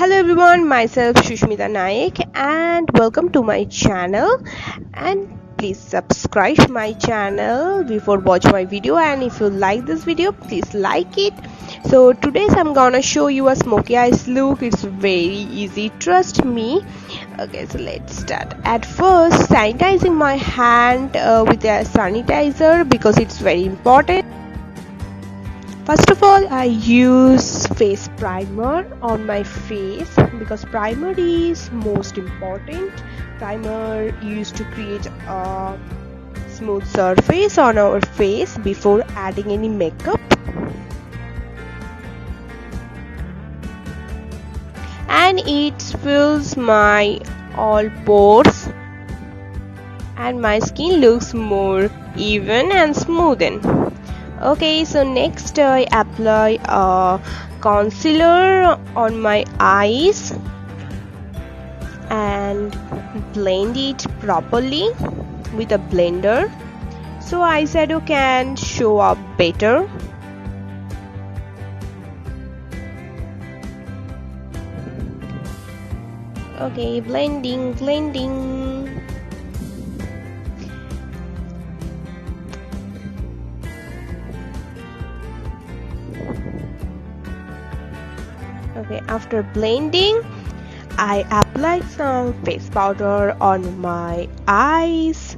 Hello everyone, myself Susmita Nayek and welcome to my channel, and please subscribe my channel before watch my video, and if you like this video please like it. So today I'm gonna show you a smoky eyes look. It's very easy, trust me. Okay, so let's start. At first, sanitizing my hand with a sanitizer because it's very important. First of all, I use face primer on my face because primer is most important. Primer used to create a smooth surface on our face before adding any makeup. And it fills my all pores and my skin looks more even and smoothen. Okay, so next I apply a concealer on my eyes and blend it properly with a blender so eyeshadow can show up better. Okay, blending. Okay, after blending, I apply some face powder on my eyes,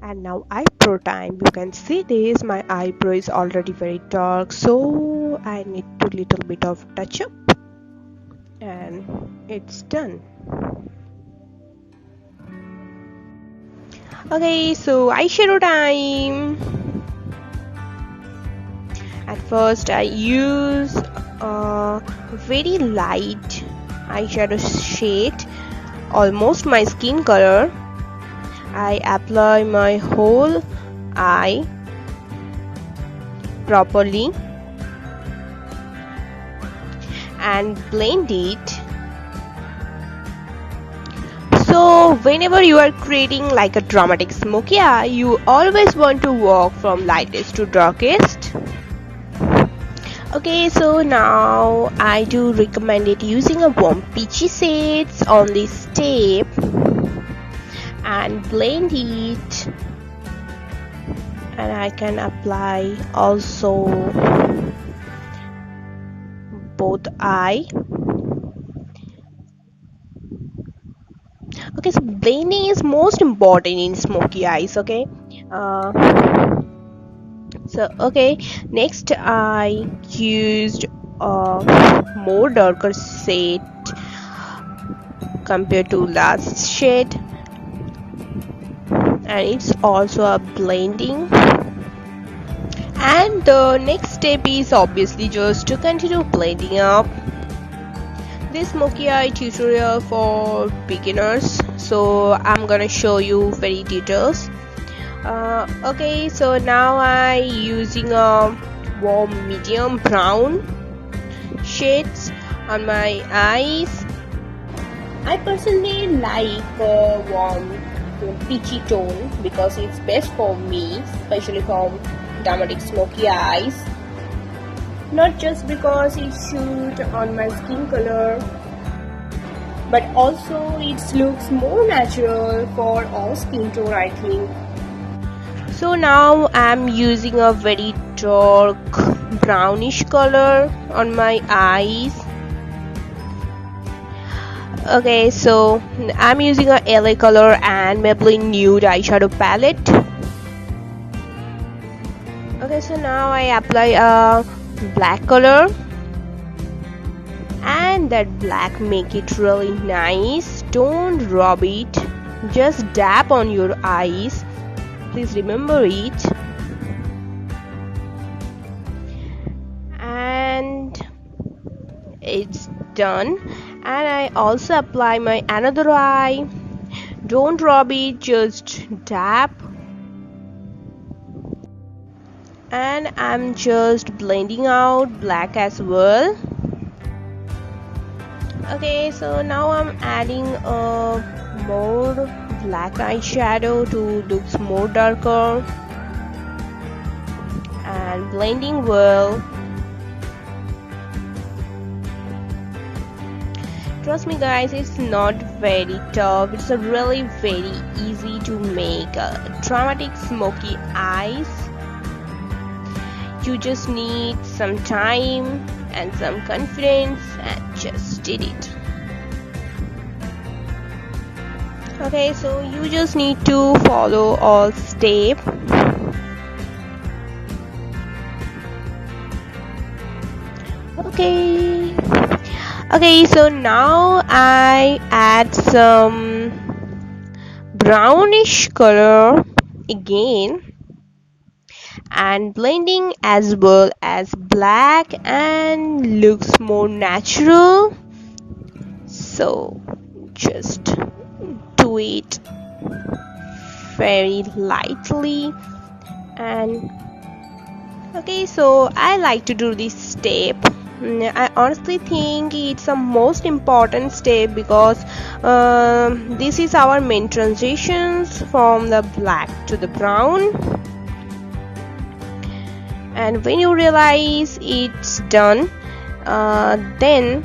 and now eyebrow time. You can see this, my eyebrow is already very dark, so I need a little bit of touch up and it's done. Okay, so eyeshadow time. At first I use a very light eyeshadow shade, almost my skin color. I apply my whole eye properly and blend it. So whenever you are creating like a dramatic smoky eye, you always want to work from lightest to darkest. Okay, so now I do recommend it using a warm peachy shades on this step and blend it, and I can apply also both eye. Okay, so blending is most important in smoky eyes. Okay, so okay, next I used a more darker shade compared to last shade, and it's also a blending. And the next step is obviously just to continue blending up. This smoky eye tutorial for beginners, so I'm gonna show you very details. Okay, so now I using a warm medium brown shades on my eyes. I personally like warm peachy tone because it's best for me, especially for dramatic smoky eyes. Not just because it suits on my skin color, but also it looks more natural for all skin tone, I think. So now I'm using a very dark brownish color on my eyes. Okay, so I'm using a LA color and Maybelline nude eyeshadow palette. Okay, so now I apply a black color, and that black make it really nice. Don't rub it, just dab on your eyes, please remember it. And it's done. And I also apply my another eye. Don't rub it, just dab. And I'm just blending out black as well. Okay, so now I'm adding a more black eyeshadow to look more darker and blending well. Trust me guys, it's not very tough. It's a really very easy to make dramatic smoky eyes. You just need some time and some confidence and just did it. Okay, so you just need to follow all steps. Okay, so now I add some brownish color again and blending as well as black and looks more natural. So just do it very lightly. And okay, so I like to do this step. I honestly think it's the most important step because this is our main transitions from the black to the brown. And when you realize it's done, then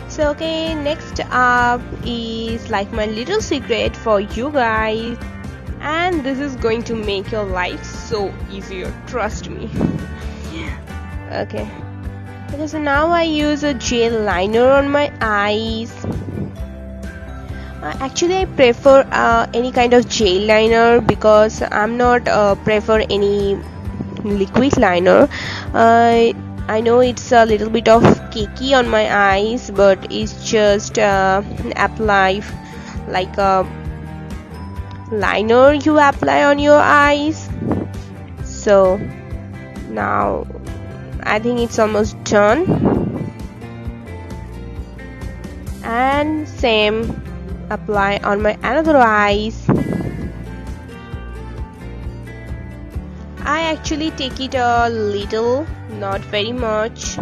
so okay, next up is like my little secret for you guys, and this is going to make your life so easier, trust me. Okay, because now I use a gel liner on my eyes. Actually I prefer any kind of gel liner because I'm not prefer any liquid liner. I know it's a little bit of cakey on my eyes, but it's just apply like a liner you apply on your eyes. So now I think it's almost done, and same apply on my another eyes. I actually take it a little, not very much.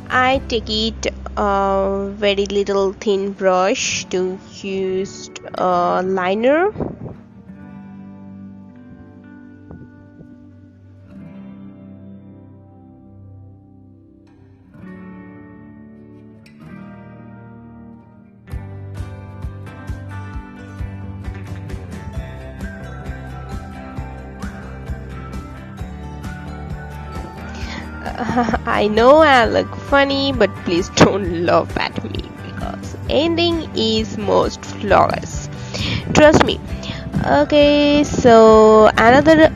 I take it a very little thin brush to use liner. I know I look funny, but please don't laugh at me because ending is most flawless. Trust me. Okay, so another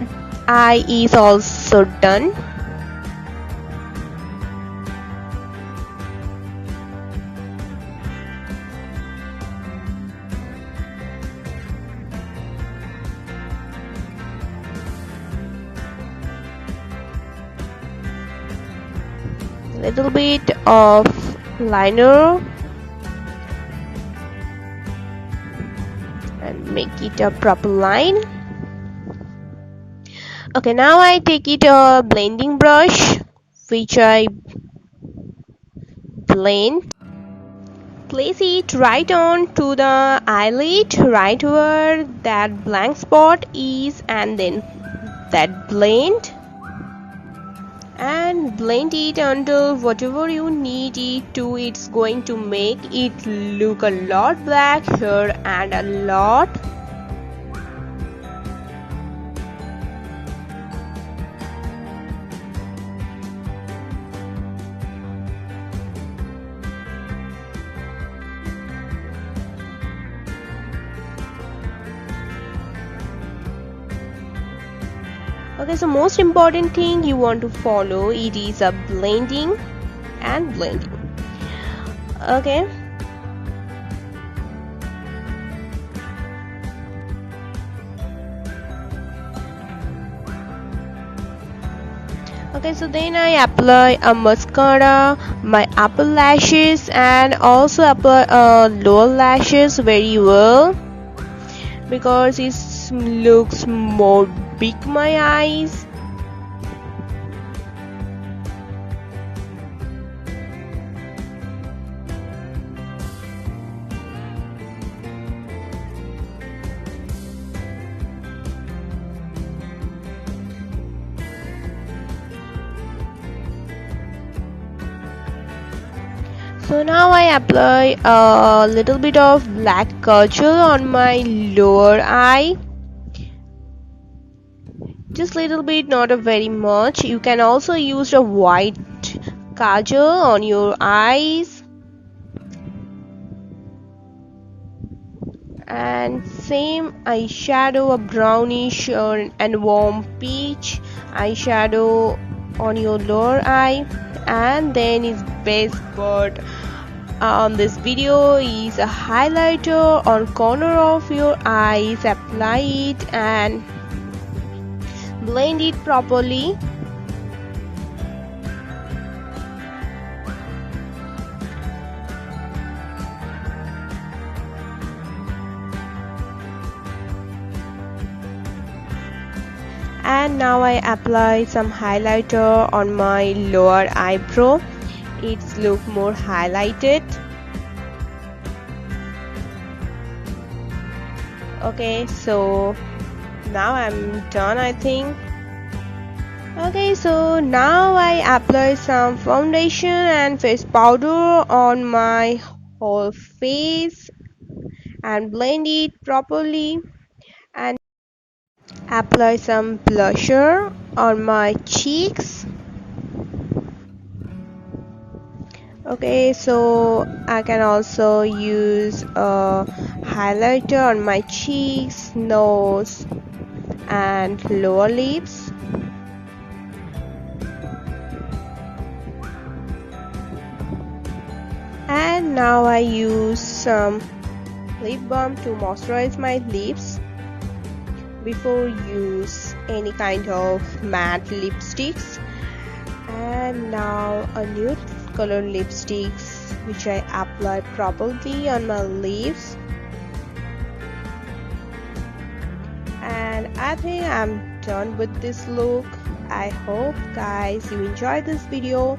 eye is also done. Little bit of liner and make it a proper line. Okay, now I take it a blending brush which I blend. Place it right on to the eyelid, right where that blank spot is, and then that blend. And blend it until whatever you need it to. It's going to make it look a lot black here and a lot. Okay, so most important thing you want to follow, it is a blending and blending. Okay, so then I apply a mascara, my upper lashes, and also apply lower lashes very well because it looks more big my eyes. So now I apply a little bit of black kajal on my lower eye, just little bit, not a very much. You can also use a white kajal on your eyes, and same eyeshadow, a brownish and warm peach eyeshadow on your lower eye. And then is best part on this video is a highlighter on corner of your eyes. Apply it and blend it properly. And now I apply some highlighter on my lower eyebrow. It's look more highlighted. Okay, so now I'm done, I think. Okay, so now I apply some foundation and face powder on my whole face and blend it properly, and apply some blusher on my cheeks. Okay, so I can also use a highlighter on my cheeks, nose and lower lips. And now I use some lip balm to moisturize my lips before use any kind of matte lipsticks. And now a nude color lipsticks which I apply properly on my lips. And I think I'm done with this look. I hope guys you enjoyed this video.